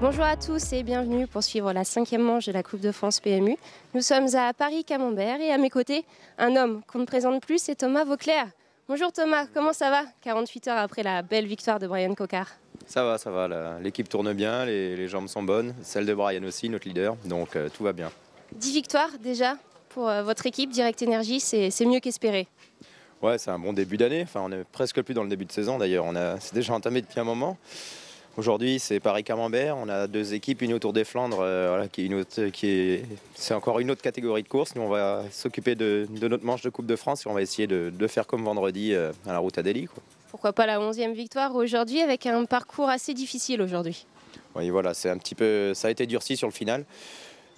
Bonjour à tous et bienvenue pour suivre la 5e manche de la Coupe de France PMU. Nous sommes à Paris-Camembert et à mes côtés, un homme qu'on ne présente plus, c'est Thomas Vauclair. Bonjour Thomas, comment ça va 48 heures après la belle victoire de Brian Coquard. Ça va, l'équipe tourne bien, les jambes sont bonnes, celle de Brian aussi, notre leader, donc tout va bien. 10 victoires déjà pour votre équipe, Direct Energy, c'est mieux qu'espéré. Ouais, c'est un bon début d'année, enfin on est presque plus dans le début de saison d'ailleurs, c'est déjà entamé depuis un moment. Aujourd'hui, c'est Paris-Camembert. On a deux équipes, une autour des Flandres, c'est encore une autre catégorie de course. Nous, on va s'occuper de notre manche de Coupe de France et on va essayer de faire comme vendredi à la route à Delhi, quoi. Pourquoi pas la 11e victoire aujourd'hui avec un parcours assez difficile aujourd'hui. Oui, voilà, ça a été durci sur le final.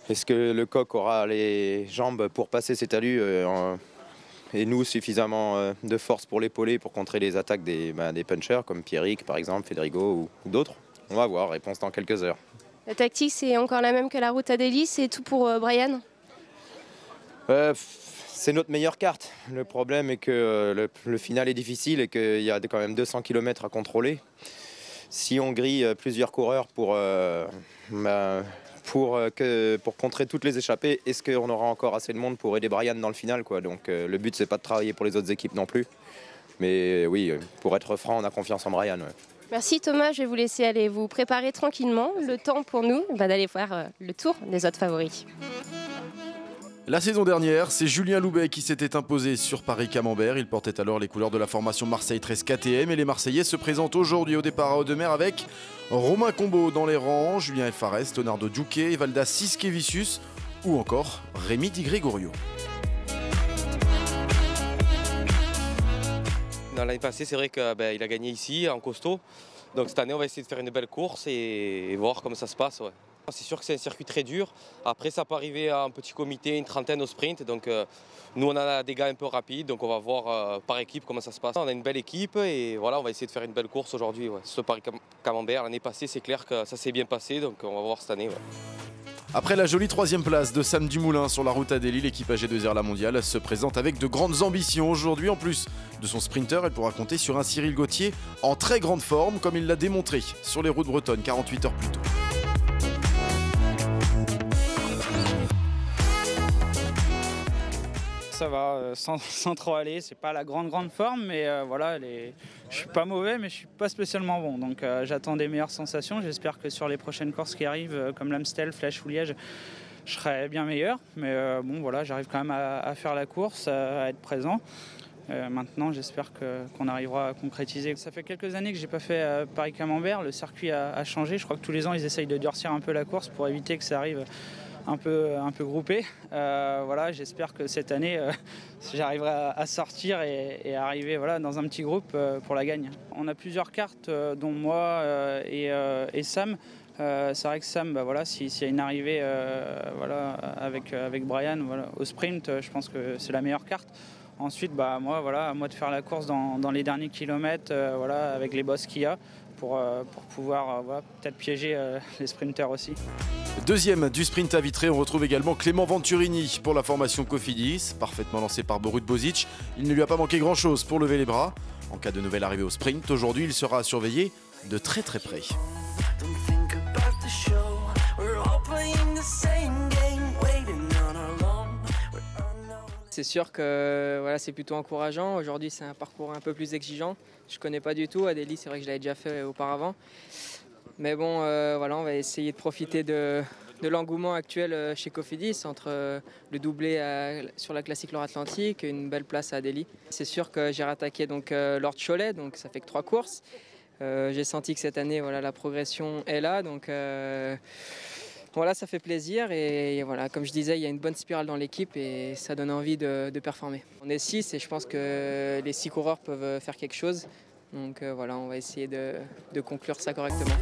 Est-ce que le coq aura les jambes pour passer ses talus et nous suffisamment de force pour l'épauler pour contrer les attaques des punchers comme Pierrick par exemple, Federico ou d'autres? On va voir, réponse dans quelques heures. La tactique c'est encore la même que la route à Delhi, c'est tout pour Brian? C'est notre meilleure carte. Le problème est que le final est difficile et qu'il y a quand même 200 km à contrôler. Si on grille plusieurs coureurs pour contrer toutes les échappées, est-ce qu'on aura encore assez de monde pour aider Brian dans le final, quoi. Donc le but c'est pas de travailler pour les autres équipes non plus. Mais oui, pour être franc, on a confiance en Brian. Ouais. Merci Thomas, je vais vous laisser aller vous préparer tranquillement. Le temps pour nous d'aller faire le tour des autres favoris. La saison dernière, c'est Julien Loubet qui s'était imposé sur Paris-Camembert. Il portait alors les couleurs de la formation Marseille 13 KTM et les Marseillais se présentent aujourd'hui au départ à Audemer avec Romain Combo dans les rangs, Julien Fares, Leonardo Duque, Valdas Siskevicius ou encore Rémi Di Gregorio. L'année passée, c'est vrai qu'il a gagné ici en costaud. Donc cette année, on va essayer de faire une belle course et voir comment ça se passe. Ouais. C'est sûr que c'est un circuit très dur. Après, ça peut arriver à un petit comité, une trentaine au sprint. Donc nous, on a des gars un peu rapides. Donc on va voir par équipe comment ça se passe. On a une belle équipe et voilà, on va essayer de faire une belle course aujourd'hui. Ouais. Ce Paris-Camembert, l'année passée, c'est clair que ça s'est bien passé. Donc on va voir cette année. Ouais. Après la jolie 3e place de Sam Dumoulin sur la route à Delhi, l'équipe AG2R La Mondiale se présente avec de grandes ambitions. Aujourd'hui, en plus de son sprinter, elle pourra compter sur un Cyril Gauthier en très grande forme, comme il l'a démontré sur les routes bretonnes 48 heures plus tôt. Ça va, sans trop aller, c'est pas la grande forme, mais voilà, je suis pas mauvais, mais je suis pas spécialement bon, donc j'attends des meilleures sensations. J'espère que sur les prochaines courses qui arrivent, comme l'Amstel, Flèche ou Liège, je serai bien meilleur, mais bon voilà, j'arrive quand même à faire la course, à être présent. Maintenant, j'espère qu'on arrivera à concrétiser. Ça fait quelques années que j'ai pas fait Paris-Camembert, le circuit a changé. Je crois que tous les ans, ils essayent de durcir un peu la course pour éviter que ça arrive un peu groupé. Voilà, j'espère que cette année, j'arriverai à sortir et à arriver voilà, dans un petit groupe pour la gagne. On a plusieurs cartes, dont moi et Sam. C'est vrai que Sam, voilà, s'il y a une arrivée voilà, avec Brian voilà, au sprint, je pense que c'est la meilleure carte. Ensuite, moi, voilà, à moi de faire la course dans les derniers kilomètres voilà, avec les bosses qu'il y a pour pouvoir voilà, peut-être piéger les sprinters aussi. Deuxième du sprint à Vitré, on retrouve également Clément Venturini pour la formation Cofidis, parfaitement lancé par Borut Bozic. Il ne lui a pas manqué grand-chose pour lever les bras. En cas de nouvelle arrivée au sprint, aujourd'hui, il sera surveillé de très près. C'est sûr que voilà, c'est plutôt encourageant. Aujourd'hui, c'est un parcours un peu plus exigeant. Je ne connais pas du tout. À Delhi, c'est vrai que je l'avais déjà fait auparavant. Mais bon, voilà, on va essayer de profiter de l'engouement actuel chez Cofidis entre le doublé sur la classique Loire-Atlantique et une belle place à Delhi. C'est sûr que j'ai rattaqué donc, Lord Cholet, donc ça fait que 3 courses. J'ai senti que cette année, voilà, la progression est là. Donc, voilà, ça fait plaisir et voilà, comme je disais, il y a une bonne spirale dans l'équipe et ça donne envie de performer. On est 6 et je pense que les 6 coureurs peuvent faire quelque chose. Donc voilà, on va essayer de conclure ça correctement.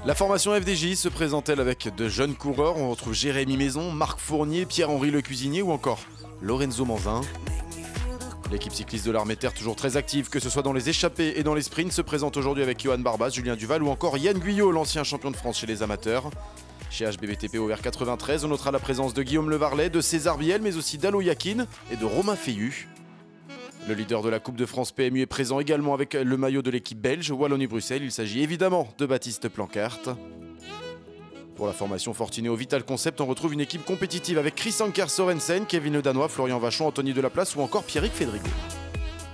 La formation FDJ se présente-t-elle avec de jeunes coureurs? On retrouve Jérémy Maison, Marc Fournier, Pierre-Henri Le Cuisinier ou encore Lorenzo Manzin. L'équipe cycliste de l'Armée Terre, toujours très active, que ce soit dans les échappées et dans les sprints, se présente aujourd'hui avec Johan Barbas, Julien Duval ou encore Yann Guyot, l'ancien champion de France chez les amateurs. Chez HBBTP au R93, on notera la présence de Guillaume Levarlet, de César Biel, mais aussi d'Alo Yakin et de Romain Feillu. Le leader de la Coupe de France PMU est présent également avec le maillot de l'équipe belge Wallonie-Bruxelles. Il s'agit évidemment de Baptiste Plancart. Pour la formation Fortunéo Vital Concept, on retrouve une équipe compétitive avec Chris Anker Sorensen, Kevin Le Danois, Florian Vachon, Anthony Delaplace ou encore Pierrick Fédrigo.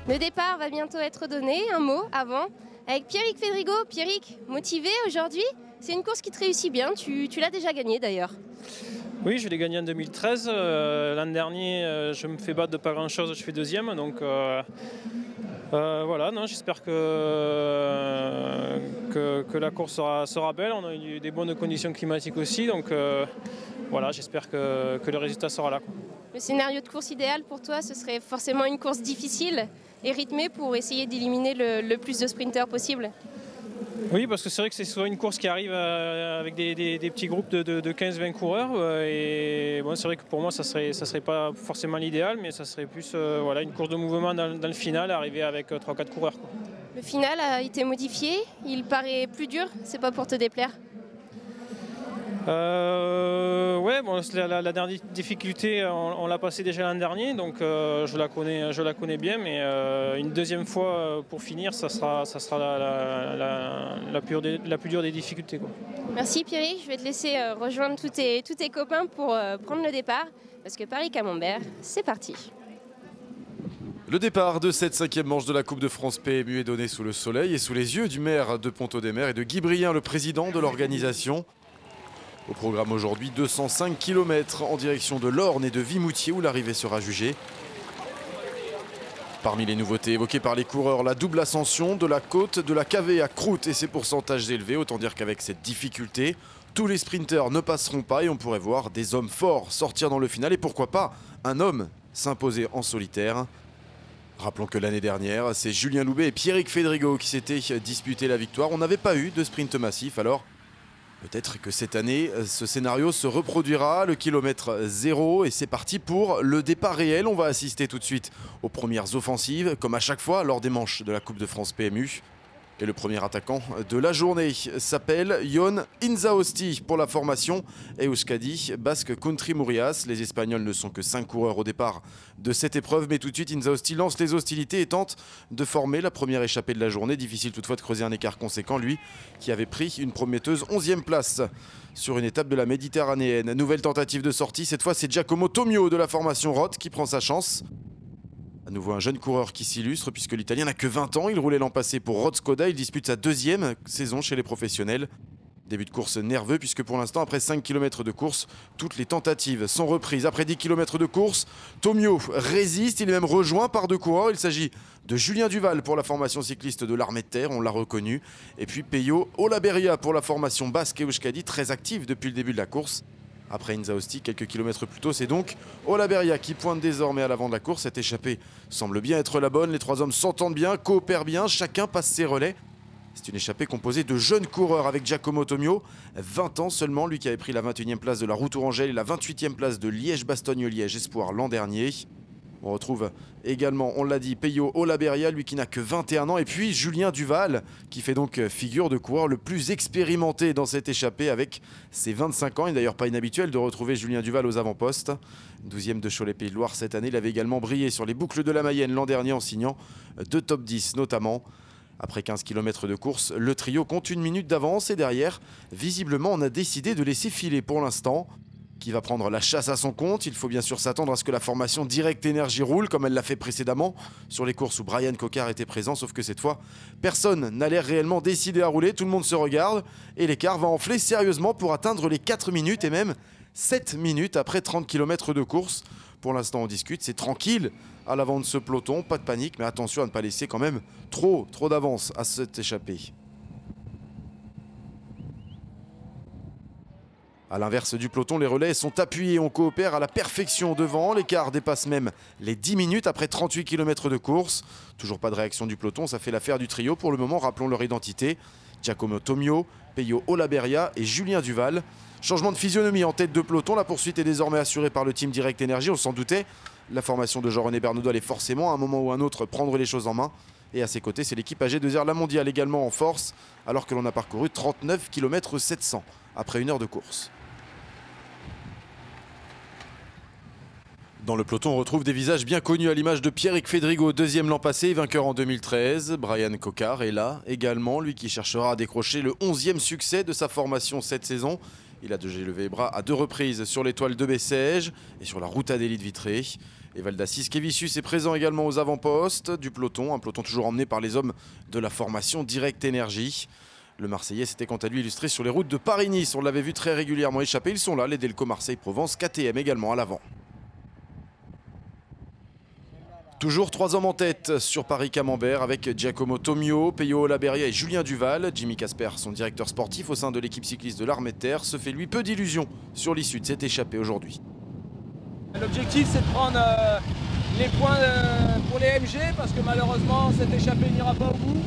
Le départ va bientôt être donné, un mot avant, avec Pierrick Fédrigo. Pierrick, motivé aujourd'hui? C'est une course qui te réussit bien, tu l'as déjà gagnée d'ailleurs. Oui, je l'ai gagné en 2013. L'an dernier, je me fais battre de pas grand-chose, je fais deuxième. Donc voilà, j'espère que la course sera belle. On a eu des bonnes conditions climatiques aussi. Donc voilà, j'espère que le résultat sera là. Le scénario de course idéal pour toi, ce serait forcément une course difficile et rythmée pour essayer d'éliminer le plus de sprinters possible. Oui, parce que c'est vrai que c'est souvent une course qui arrive avec des petits groupes de 15-20 coureurs. Et bon, c'est vrai que pour moi, ça serait pas forcément l'idéal, mais ça serait plus voilà, une course de mouvement dans le final, arriver avec 3-4 coureurs, quoi. Le final a été modifié, il paraît plus dur, c'est pas pour te déplaire? Ouais, bon, la dernière difficulté, on l'a passée déjà l'an dernier, donc je la connais bien, mais une deuxième fois pour finir, ça sera la plus dure des difficultés, quoi. Merci Pierrick, je vais te laisser rejoindre tous tes copains pour prendre le départ, parce que Paris-Camembert, c'est parti. Le départ de cette 5e manche de la Coupe de France PMU est donné sous le soleil et sous les yeux du maire de Pont-Audemer et de Guy Brien, le président de l'organisation. Au programme aujourd'hui, 205 km en direction de l'Orne et de Vimoutier où l'arrivée sera jugée. Parmi les nouveautés évoquées par les coureurs, la double ascension de la côte de la Cavée à Croûte et ses pourcentages élevés. Autant dire qu'avec cette difficulté, tous les sprinteurs ne passeront pas et on pourrait voir des hommes forts sortir dans le final et pourquoi pas un homme s'imposer en solitaire. Rappelons que l'année dernière, c'est Julien Loubet et Pierrick Fédrigo qui s'étaient disputés la victoire. On n'avait pas eu de sprint massif, alors peut-être que cette année, ce scénario se reproduira, le kilomètre 0 et c'est parti pour le départ réel. On va assister tout de suite aux premières offensives, comme à chaque fois lors des manches de la Coupe de France PMU. Et le premier attaquant de la journée s'appelle Jon Inzausti pour la formation Euskadi Basque Country Murias. Les Espagnols ne sont que 5 coureurs au départ de cette épreuve, mais tout de suite Inzausti lance les hostilités et tente de former la première échappée de la journée. Difficile toutefois de creuser un écart conséquent, lui qui avait pris une prometteuse 11e place sur une étape de la Méditerranéenne. Nouvelle tentative de sortie, cette fois c'est Giacomo Tomio de la formation Roth qui prend sa chance. À nouveau un jeune coureur qui s'illustre puisque l'Italien n'a que 20 ans. Il roulait l'an passé pour Roth Skoda. Il dispute sa 2e saison chez les professionnels. Début de course nerveux puisque pour l'instant, après 5 km de course, toutes les tentatives sont reprises. Après 10 km de course, Tomio résiste. Il est même rejoint par 2 coureurs. Il s'agit de Julien Duval pour la formation cycliste de l'Armée de Terre, on l'a reconnu. Et puis Peyo Olaberria pour la formation Basque Euskadi, très active depuis le début de la course. Après Inzausti, quelques kilomètres plus tôt, c'est donc Olaberria qui pointe désormais à l'avant de la course. Cette échappée semble bien être la bonne. Les 3 hommes s'entendent bien, coopèrent bien, chacun passe ses relais. C'est une échappée composée de jeunes coureurs avec Giacomo Tomio, 20 ans seulement, lui qui avait pris la 21e place de la Route Tourangelle et la 28e place de Liège-Bastogne-Liège Espoir l'an dernier. On retrouve également, on l'a dit, Peyo Olaberria, lui qui n'a que 21 ans. Et puis Julien Duval, qui fait donc figure de coureur le plus expérimenté dans cette échappée avec ses 25 ans. Il n'est d'ailleurs pas inhabituel de retrouver Julien Duval aux avant-postes. 12e de Cholet Pays de Loire cette année. Il avait également brillé sur les boucles de la Mayenne l'an dernier en signant 2 top 10 notamment. Après 15 km de course, le trio compte 1 minute d'avance et derrière, visiblement, on a décidé de laisser filer pour l'instant. Qui va prendre la chasse à son compte. Il faut bien sûr s'attendre à ce que la formation Direct Energy roule comme elle l'a fait précédemment sur les courses où Brian Cocard était présent, sauf que cette fois, personne n'a l'air réellement décidé à rouler, tout le monde se regarde et l'écart va enfler sérieusement pour atteindre les 4 minutes et même 7 minutes après 30 km de course. Pour l'instant, on discute, c'est tranquille à l'avant de ce peloton, pas de panique, mais attention à ne pas laisser quand même trop d'avance à cette échappée. A l'inverse du peloton, les relais sont appuyés, on coopère à la perfection devant. L'écart dépasse même les 10 minutes après 38 km de course. Toujours pas de réaction du peloton, ça fait l'affaire du trio. Pour le moment, rappelons leur identité. Giacomo Tomio, Peyo Olaberria et Julien Duval. Changement de physionomie en tête de peloton. La poursuite est désormais assurée par le team Direct Energy. On s'en doutait. La formation de Jean-René Bernaudot allait forcément à un moment ou à un autre prendre les choses en main. Et à ses côtés, c'est l'équipe AG2R La Mondiale également en force, alors que l'on a parcouru 39 km 700 après 1 heure de course. Dans le peloton, on retrouve des visages bien connus à l'image de Pierrick Fédrigo, 2e l'an passé, vainqueur en 2013. Brian Cocard est là également, lui qui cherchera à décrocher le 11e succès de sa formation cette saison. Il a déjà levé les bras à 2 reprises sur l'étoile de Bessèges et sur la route Adélie de Vitré. Et Valdassis Kevicius est présent également aux avant-postes du peloton, un peloton toujours emmené par les hommes de la formation Direct Énergie. Le Marseillais s'était quant à lui illustré sur les routes de Paris-Nice. On l'avait vu très régulièrement échapper. Ils sont là, les Delco Marseille-Provence, KTM également à l'avant. Toujours 3 hommes en tête sur Paris-Camembert avec Giacomo Tomio, Peyo Olaberria et Julien Duval. Jimmy Casper, son directeur sportif au sein de l'équipe cycliste de l'Armée de Terre, se fait lui peu d'illusions sur l'issue de cette échappée aujourd'hui. L'objectif c'est de prendre les points pour les MG parce que malheureusement cette échappée n'ira pas au bout.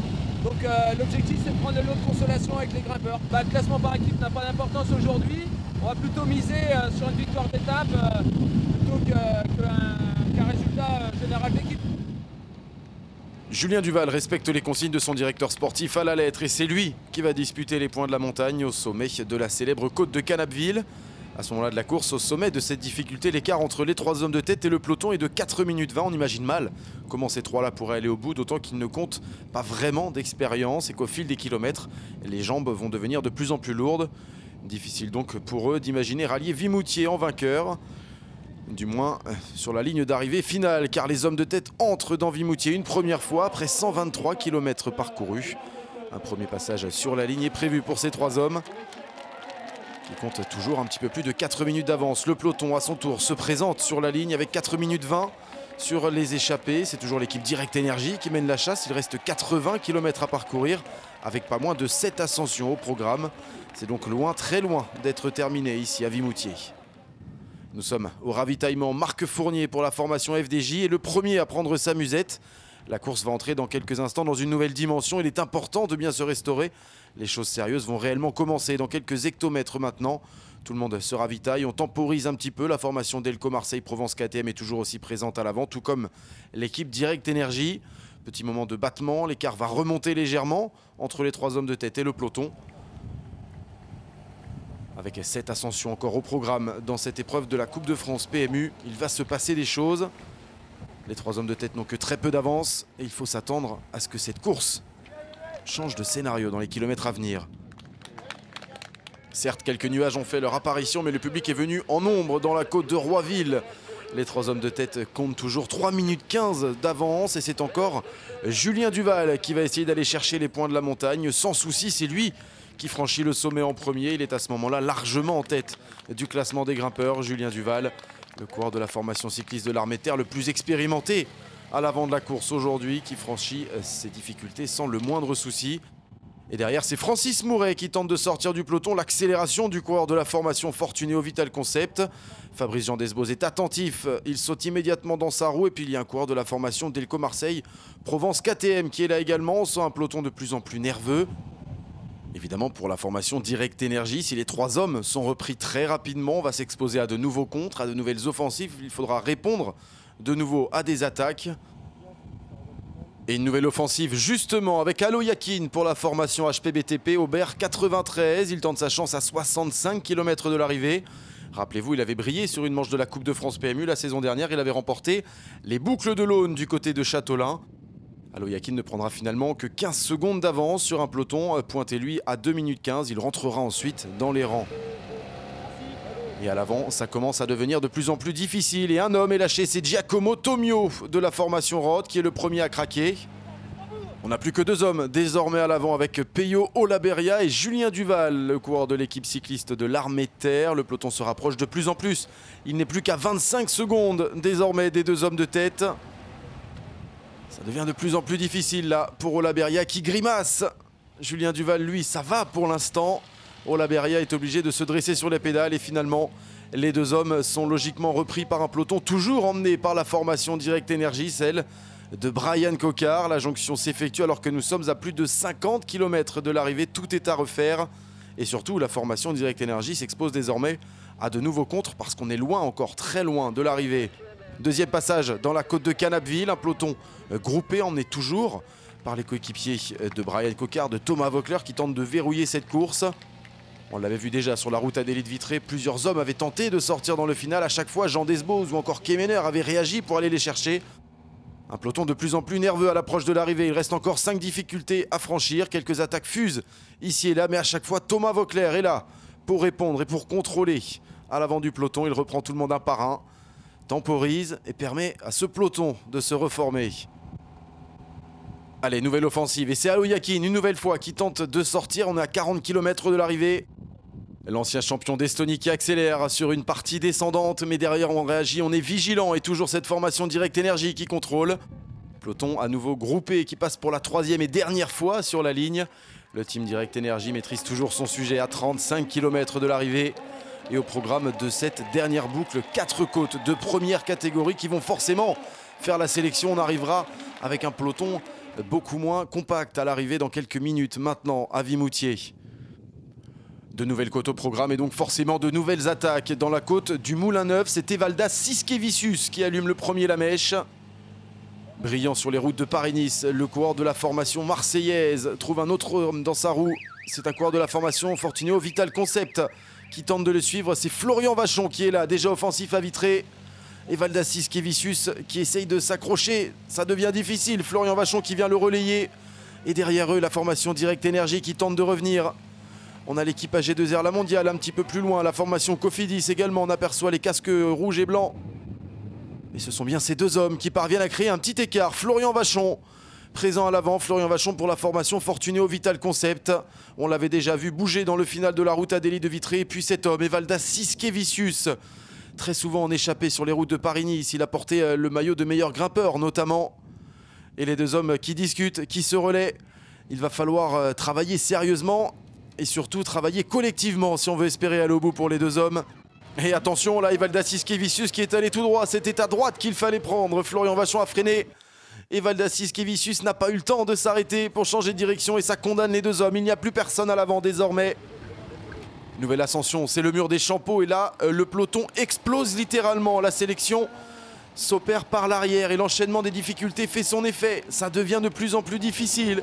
Donc l'objectif c'est de prendre de l'autre consolation avec les grimpeurs. Le classement par équipe n'a pas d'importance aujourd'hui. On va plutôt miser sur une victoire d'étape plutôt qu'un résultat général d'équipe. Julien Duval respecte les consignes de son directeur sportif à la lettre et c'est lui qui va disputer les points de la montagne au sommet de la célèbre côte de Canapville. À ce moment-là de la course, au sommet de cette difficulté, l'écart entre les 3 hommes de tête et le peloton est de 4 minutes 20. On imagine mal comment ces 3-là pourraient aller au bout, d'autant qu'ils ne comptent pas vraiment d'expérience et qu'au fil des kilomètres, les jambes vont devenir de plus en plus lourdes. Difficile donc pour eux d'imaginer rallier Vimoutier en vainqueur, du moins sur la ligne d'arrivée finale, car les hommes de tête entrent dans Vimoutier une première fois après 123 km parcourus. Un premier passage sur la ligne est prévu pour ces 3 hommes, qui compte toujours un petit peu plus de 4 minutes d'avance. Le peloton à son tour se présente sur la ligne avec 4 minutes 20 sur les échappées. C'est toujours l'équipe Direct Énergie qui mène la chasse. Il reste 80 km à parcourir avec pas moins de 7 ascensions au programme. C'est donc loin, très loin d'être terminé ici à Vimoutier. Nous sommes au ravitaillement Marc Fournier pour la formation FDJ et le premier à prendre sa musette. La course va entrer dans quelques instants dans une nouvelle dimension. Il est important de bien se restaurer. Les choses sérieuses vont réellement commencer dans quelques hectomètres maintenant. Tout le monde se ravitaille, on temporise un petit peu. La formation Delco Marseille-Provence KTM est toujours aussi présente à l'avant, tout comme l'équipe Direct Énergie. Petit moment de battement, l'écart va remonter légèrement entre les 3 hommes de tête et le peloton. Avec 7 ascensions encore au programme dans cette épreuve de la Coupe de France PMU, il va se passer des choses. Les 3 hommes de tête n'ont que très peu d'avance et il faut s'attendre à ce que cette course change de scénario dans les kilomètres à venir. Certes, quelques nuages ont fait leur apparition, mais le public est venu en nombre dans la côte de Roiville. Les 3 hommes de tête comptent toujours 3 minutes 15 d'avance et c'est encore Julien Duval qui va essayer d'aller chercher les points de la montagne. Sans souci, c'est lui qui franchit le sommet en premier. Il est à ce moment-là largement en tête du classement des grimpeurs. Julien Duval, le coureur de la formation cycliste de l'Armée de Terre le plus expérimenté à l'avant de la course aujourd'hui, qui franchit ses difficultés sans le moindre souci. Et derrière, c'est Francis Mouret qui tente de sortir du peloton. L'accélération du coureur de la formation Fortunéo Vital Concept. Fabrice Jean Desbos est attentif. Il saute immédiatement dans sa roue. Et puis il y a un coureur de la formation Delco Marseille Provence KTM qui est là également. On sent un peloton de plus en plus nerveux. Évidemment, pour la formation Direct Énergie, si les 3 hommes sont repris très rapidement, on va s'exposer à de nouveaux contres, à de nouvelles offensives. Il faudra répondre de nouveau à des attaques. Et une nouvelle offensive justement avec Alo Yakin pour la formation HPBTP Aubert 93. Il tente sa chance à 65 km de l'arrivée. Rappelez-vous, il avait brillé sur une manche de la Coupe de France PMU la saison dernière. Il avait remporté les boucles de l'Aune du côté de Châteaulin. Alo Yakin ne prendra finalement que 15 secondes d'avance sur un peloton pointé lui à 2 minutes 15. Il rentrera ensuite dans les rangs. Et à l'avant, ça commence à devenir de plus en plus difficile. Et un homme est lâché, c'est Giacomo Tomio de la formation Rod qui est le premier à craquer. On n'a plus que 2 hommes désormais à l'avant avec Peyo Olaberria et Julien Duval, le coureur de l'équipe cycliste de l'Armée de Terre. Le peloton se rapproche de plus en plus. Il n'est plus qu'à 25 secondes désormais des 2 hommes de tête. Ça devient de plus en plus difficile là pour Olaberria qui grimace. Julien Duval, lui, ça va pour l'instant. Olaberria est obligé de se dresser sur les pédales et finalement les 2 hommes sont logiquement repris par un peloton toujours emmené par la formation Direct Énergie, celle de Brian Coquard. La jonction s'effectue alors que nous sommes à plus de 50 km de l'arrivée. Tout est à refaire et surtout la formation Direct Énergie s'expose désormais à de nouveaux contres parce qu'on est loin, encore très loin de l'arrivée. Deuxième passage dans la côte de Canapville, un peloton groupé emmené toujours par les coéquipiers de Brian Coquard, de Thomas Voeckler qui tentent de verrouiller cette course. On l'avait vu déjà sur la route Adélie de Vitré, plusieurs hommes avaient tenté de sortir dans le final. À chaque fois, Jean Desbos ou encore Kemener avaient réagi pour aller les chercher. Un peloton de plus en plus nerveux à l'approche de l'arrivée. Il reste encore 5 difficultés à franchir. Quelques attaques fusent ici et là, mais à chaque fois, Thomas Voeckler est là pour répondre et pour contrôler à l'avant du peloton. Il reprend tout le monde un par un, temporise et permet à ce peloton de se reformer. Allez, nouvelle offensive et c'est Alo Yakin une nouvelle fois qui tente de sortir. On est à 40 km de l'arrivée. L'ancien champion d'Estonie qui accélère sur une partie descendante, mais derrière on réagit, on est vigilant et toujours cette formation Direct Energy qui contrôle. Peloton à nouveau groupé qui passe pour la 3e et dernière fois sur la ligne. Le team Direct Energy maîtrise toujours son sujet à 35 km de l'arrivée. Et au programme de cette dernière boucle, 4 côtes de première catégorie qui vont forcément faire la sélection. On arrivera avec un peloton beaucoup moins compact à l'arrivée dans quelques minutes maintenant à Vimoutier. De nouvelles côtes au programme et donc forcément de nouvelles attaques. Dans la côte du Moulin Neuf, c'est Evaldas Siskevicius qui allume le premier la mèche. Brillant sur les routes de Paris-Nice, le coureur de la formation marseillaise trouve un autre homme dans sa roue. C'est un coureur de la formation Fortuneo Vital Concept qui tente de le suivre. C'est Florian Vachon qui est là, déjà offensif à Vitré. Evaldas Siskevicius qui essaye de s'accrocher. Ça devient difficile. Florian Vachon qui vient le relayer. Et derrière eux, la formation Direct Energy qui tente de revenir. On a l'équipe AG2R La Mondiale un petit peu plus loin. La formation Cofidis également. On aperçoit les casques rouges et blancs. Et ce sont bien ces deux hommes qui parviennent à créer un petit écart. Florian Vachon, présent à l'avant. Florian Vachon pour la formation Fortuneo Vital Concept. On l'avait déjà vu bouger dans le final de la route Adélie de Vitré. Et puis cet homme, Evaldas Siskevicius, très souvent en échappé sur les routes de Paris-Nice. Il a porté le maillot de meilleur grimpeur notamment. Et les deux hommes qui discutent, qui se relaient. Il va falloir travailler sérieusement et surtout travailler collectivement si on veut espérer aller au bout pour les deux hommes. Et attention, là, Evaldas Siskevicius qui est allé tout droit. C'était à droite qu'il fallait prendre. Florian Vachon a freiné. Evaldas Siskevicius n'a pas eu le temps de s'arrêter pour changer de direction et ça condamne les deux hommes. Il n'y a plus personne à l'avant désormais. Nouvelle ascension, c'est le mur des Champeaux. Et là, le peloton explose littéralement. La sélection s'opère par l'arrière et l'enchaînement des difficultés fait son effet. Ça devient de plus en plus difficile.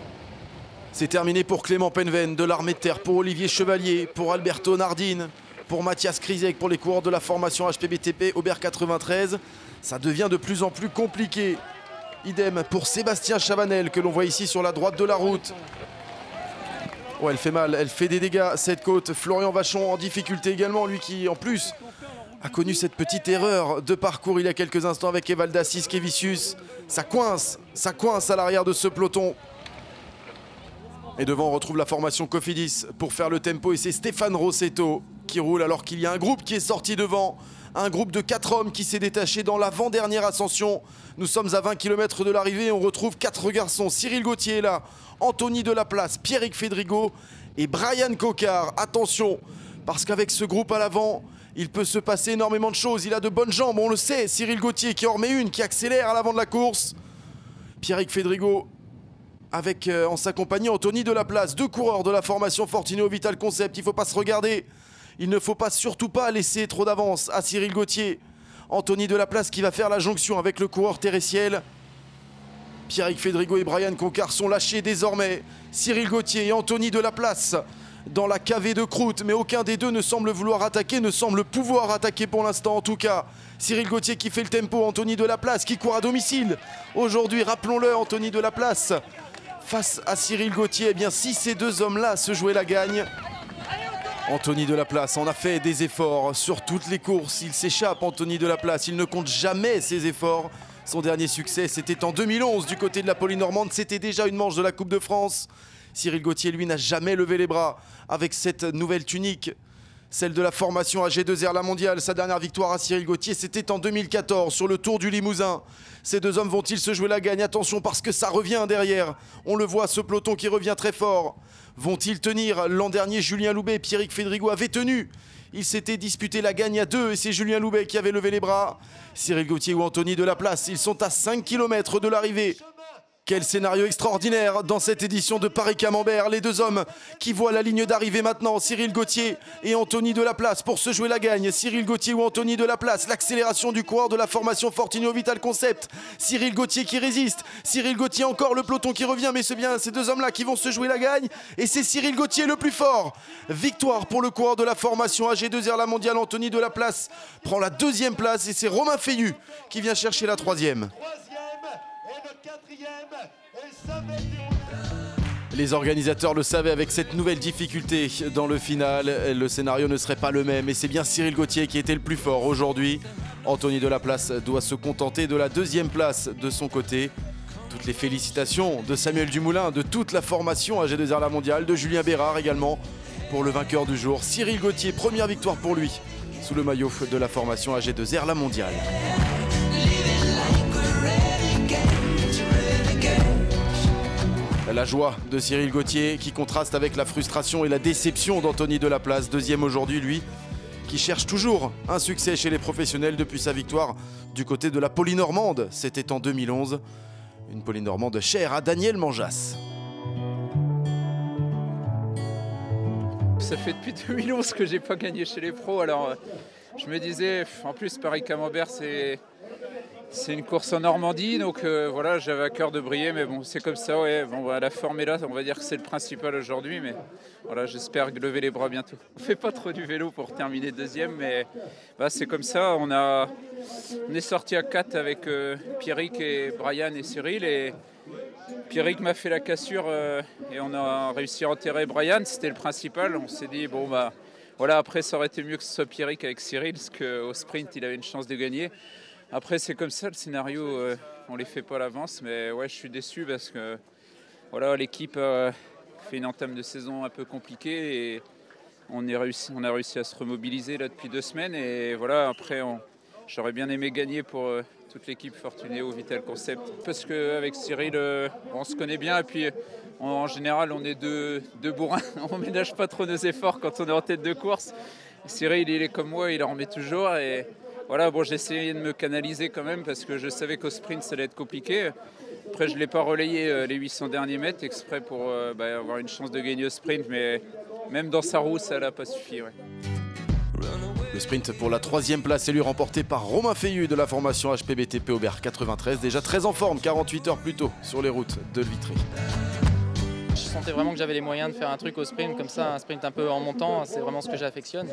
C'est terminé pour Clément Penven de l'Armée de Terre, pour Olivier Chevalier, pour Alberto Nardine, pour Mathias Krizek, pour les coureurs de la formation HPBTP Aubert 93. Ça devient de plus en plus compliqué. Idem pour Sébastien Chavanel que l'on voit ici sur la droite de la route. Oh, elle fait mal, elle fait des dégâts cette côte. Florian Vachon en difficulté également, lui qui en plus a connu cette petite erreur de parcours il y a quelques instants avec Evaldas Siskevicius. Ça coince à l'arrière de ce peloton. Et devant, on retrouve la formation Cofidis pour faire le tempo. Et c'est Stéphane Rossetto qui roule alors qu'il y a un groupe qui est sorti devant. Un groupe de 4 hommes qui s'est détaché dans l'avant-dernière ascension. Nous sommes à 20 km de l'arrivée. On retrouve 4 garçons. Cyril Gauthier est là. Anthony Delaplace, Pierrick Fédrigo et Brian Cocard. Attention, parce qu'avec ce groupe à l'avant, il peut se passer énormément de choses. Il a de bonnes jambes, on le sait. Cyril Gauthier qui en remet une, qui accélère à l'avant de la course. Pierrick Fédrigo avec en sa compagnie Anthony Delaplace, 2 coureurs de la formation Fortuneo Vital Concept. Il ne faut pas se regarder. Il ne faut pas surtout pas laisser trop d'avance à Cyril Gauthier. Anthony Delaplace qui va faire la jonction avec le coureur Terreciel. Pierrick Fédrigo et Brian Cocard sont lâchés désormais. Cyril Gauthier et Anthony Delaplace dans la cavée de croûte. Mais aucun des deux ne semble vouloir attaquer, ne semble pouvoir attaquer pour l'instant en tout cas. Cyril Gauthier qui fait le tempo, Anthony Delaplace qui court à domicile. Aujourd'hui, rappelons-le, Anthony Delaplace face à Cyril Gauthier. Eh bien, si ces deux hommes-là se jouaient la gagne, Anthony Delaplace en a fait des efforts sur toutes les courses. Il s'échappe, Anthony Delaplace. Il ne compte jamais ses efforts. Son dernier succès, c'était en 2011 du côté de la Polynormande. C'était déjà une manche de la Coupe de France. Cyril Gauthier, lui, n'a jamais levé les bras avec cette nouvelle tunique. Celle de la formation AG2R La Mondiale. Sa dernière victoire à Cyril Gauthier, c'était en 2014 sur le Tour du Limousin. Ces deux hommes vont-ils se jouer la gagne? Attention parce que ça revient derrière. On le voit, ce peloton qui revient très fort. Vont-ils tenir? L'an dernier, Julien Loubet et Pierrick Fédrigo avaient tenu. Ils s'étaient disputé la gagne à 2 et c'est Julien Loubet qui avait levé les bras. Cyril Gauthier ou Anthony Delaplace, ils sont à 5 km de l'arrivée. Quel scénario extraordinaire dans cette édition de Paris-Camembert. Les deux hommes qui voient la ligne d'arrivée maintenant. Cyril Gauthier et Anthony Delaplace pour se jouer la gagne. Cyril Gauthier ou Anthony Delaplace. L'accélération du coureur de la formation Fortuneo Vital Concept. Cyril Gauthier qui résiste. Cyril Gauthier encore, le peloton qui revient. Mais c'est bien ces deux hommes-là qui vont se jouer la gagne. Et c'est Cyril Gauthier le plus fort. Victoire pour le coureur de la formation AG2R La Mondiale. Anthony Delaplace prend la 2e place. Et c'est Romain Feillu qui vient chercher la 3e. Les organisateurs le savaient, avec cette nouvelle difficulté dans le final, le scénario ne serait pas le même. Et c'est bien Cyril Gauthier qui était le plus fort aujourd'hui. Anthony Delaplace doit se contenter de la 2e place de son côté. Toutes les félicitations de Samuel Dumoulin, de toute la formation AG2R La Mondiale, de Julien Bérard également pour le vainqueur du jour. Cyril Gauthier, première victoire pour lui sous le maillot de la formation AG2R La Mondiale. La joie de Cyril Gauthier qui contraste avec la frustration et la déception d'Anthony Delaplace, 2e aujourd'hui, lui, qui cherche toujours un succès chez les professionnels depuis sa victoire du côté de la Polynormande. C'était en 2011, une Polynormande chère à Daniel Manjas. Ça fait depuis 2011 que j'ai pas gagné chez les pros, alors je me disais, en plus Paris-Camembert c'est une course en Normandie, donc voilà, j'avais à cœur de briller, mais bon, c'est comme ça, ouais. Bon, bah, la forme est là, on va dire que c'est le principal aujourd'hui, mais voilà, j'espère lever les bras bientôt. On fait pas trop du vélo pour terminer 2e, mais bah, c'est comme ça. On est sorti à 4 avec Pierrick et Brian et Cyril, et Pierrick m'a fait la cassure et on a réussi à enterrer Brian, c'était le principal. On s'est dit, bon bah voilà, après ça aurait été mieux que ce soit Pierrick avec Cyril, parce qu'au sprint il avait une chance de gagner. Après c'est comme ça, le scénario, on les fait pas à l'avance, mais ouais, je suis déçu parce que voilà, l'équipe fait une entame de saison un peu compliquée et on a réussi à se remobiliser là depuis 2 semaines, et voilà, après j'aurais bien aimé gagner pour toute l'équipe Fortunéo Vital Concept, parce qu'avec Cyril on se connaît bien, et puis en général on est deux bourrins, on ménage pas trop nos efforts quand on est en tête de course. Cyril il est comme moi, il en remet toujours, et voilà, bon, j'ai essayé de me canaliser quand même parce que je savais qu'au sprint ça allait être compliqué. Après je ne l'ai pas relayé les 800 derniers mètres exprès pour avoir une chance de gagner au sprint, mais même dans sa roue ça n'a pas suffi. Ouais. Le sprint pour la 3e place est lui remporté par Romain Feillu de la formation HPBTP Aubert 93, déjà très en forme 48 heures plus tôt sur les routes de Vitry. Je sentais vraiment que j'avais les moyens de faire un truc au sprint comme ça, un sprint un peu en montant, c'est vraiment ce que j'affectionne.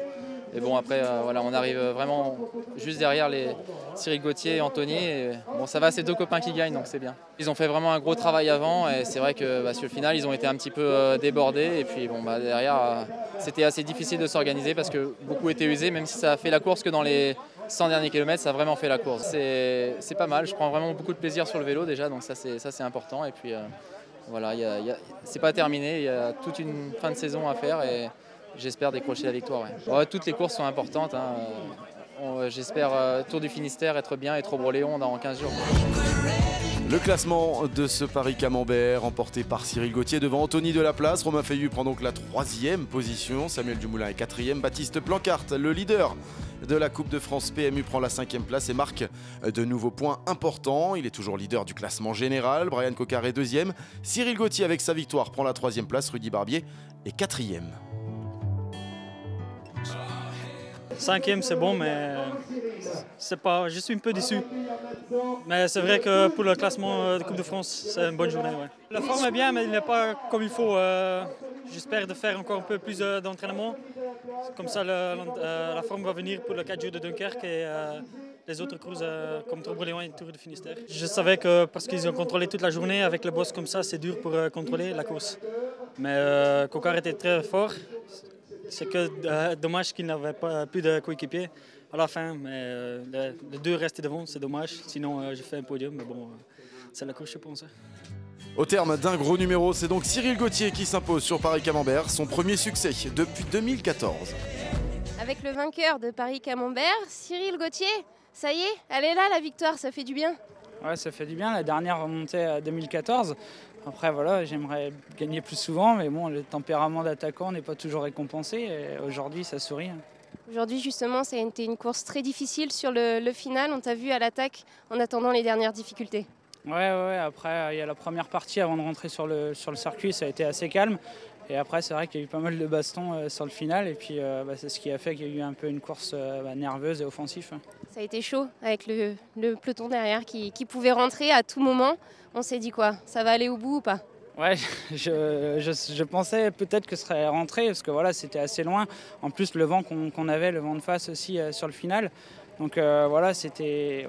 Et bon, après voilà, on arrive vraiment juste derrière les Cyril Gauthier et Anthony, et bon, ça va, c'est 2 copains qui gagnent, donc c'est bien. Ils ont fait vraiment un gros travail avant, et c'est vrai que sur le final ils ont été un petit peu débordés, et puis bon, derrière c'était assez difficile de s'organiser parce que beaucoup étaient usés, même si ça a fait la course que dans les 100 derniers kilomètres, ça a vraiment fait la course. C'est pas mal, je prends vraiment beaucoup de plaisir sur le vélo déjà, donc ça c'est important, et puis voilà, c'est pas terminé, il y a toute une fin de saison à faire, et j'espère décrocher la victoire. Ouais. Ouais, toutes les courses sont importantes. Hein. J'espère Tour du Finistère être bien, et Trobreléon dans 15 jours. Le classement de ce Paris-Camembert remporté par Cyril Gauthier devant Anthony Delaplace. Romain Feillu prend donc la 3e position. Samuel Dumoulin est 4e. Baptiste Plancart, le leader de la Coupe de France PMU, prend la 5e place et marque de nouveaux points importants. Il est toujours leader du classement général. Brian Coquard est 2e. Cyril Gauthier, avec sa victoire, prend la 3e place. Rudy Barbier est 4e. 5e c'est bon, mais je suis un peu déçu. Mais c'est vrai que pour le classement de Coupe de France, c'est une bonne journée. Ouais. La forme est bien, mais il n'est pas comme il faut. J'espère de faire encore un peu plus d'entraînement. Comme ça, la forme va venir pour le 4 jours de Dunkerque et les autres courses comme Trobreléon et Tour de Finistère. Je savais que parce qu'ils ont contrôlé toute la journée, avec le boss comme ça, c'est dur pour contrôler la course. Mais Coquard était très fort. C'est que dommage qu'il n'avait pas plus de coéquipiers à la fin, mais les 2 restaient devant, c'est dommage. Sinon, j'ai fait un podium, mais bon, c'est la course, je pense. Au terme d'un gros numéro, c'est donc Cyril Gauthier qui s'impose sur Paris-Camembert, son premier succès depuis 2014. Avec le vainqueur de Paris-Camembert, Cyril Gauthier, ça y est, elle est là la victoire, ça fait du bien. Ouais, ça fait du bien, la dernière remontée à 2014. Après voilà, j'aimerais gagner plus souvent, mais bon, le tempérament d'attaquant n'est pas toujours récompensé, et aujourd'hui ça sourit. Aujourd'hui justement, ça a été une course très difficile sur le final, on t'a vu à l'attaque en attendant les dernières difficultés. Ouais, après il y a la première partie avant de rentrer sur le circuit, ça a été assez calme. Et après c'est vrai qu'il y a eu pas mal de bastons sur le final, et puis c'est ce qui a fait qu'il y a eu un peu une course nerveuse et offensive. Ça a été chaud avec le peloton derrière qui pouvait rentrer à tout moment. On s'est dit quoi? Ça va aller au bout ou pas? Ouais, je pensais peut-être que ce serait rentré parce que voilà, c'était assez loin. En plus, le vent qu'on avait, le vent de face aussi sur le final. Donc voilà, c'était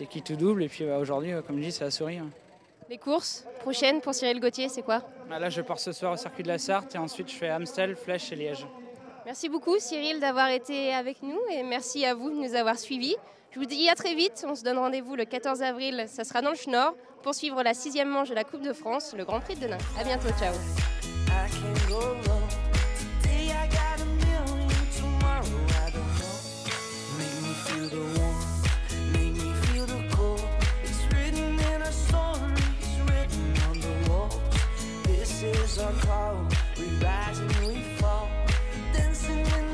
qui tout double. Et puis aujourd'hui, comme je dis, ça a souri. Les courses prochaines pour Cyril Gauthier, c'est quoi? Là, je pars ce soir au circuit de la Sarthe et ensuite je fais Amstel, Flèche et Liège. Merci beaucoup Cyril d'avoir été avec nous et merci à vous de nous avoir suivis. Je vous dis à très vite, on se donne rendez-vous le 14 avril, ça sera dans le Schnorr, pour suivre la 6e manche de la Coupe de France, le Grand Prix de Denain. A bientôt, ciao. We rise and we fall, dancing in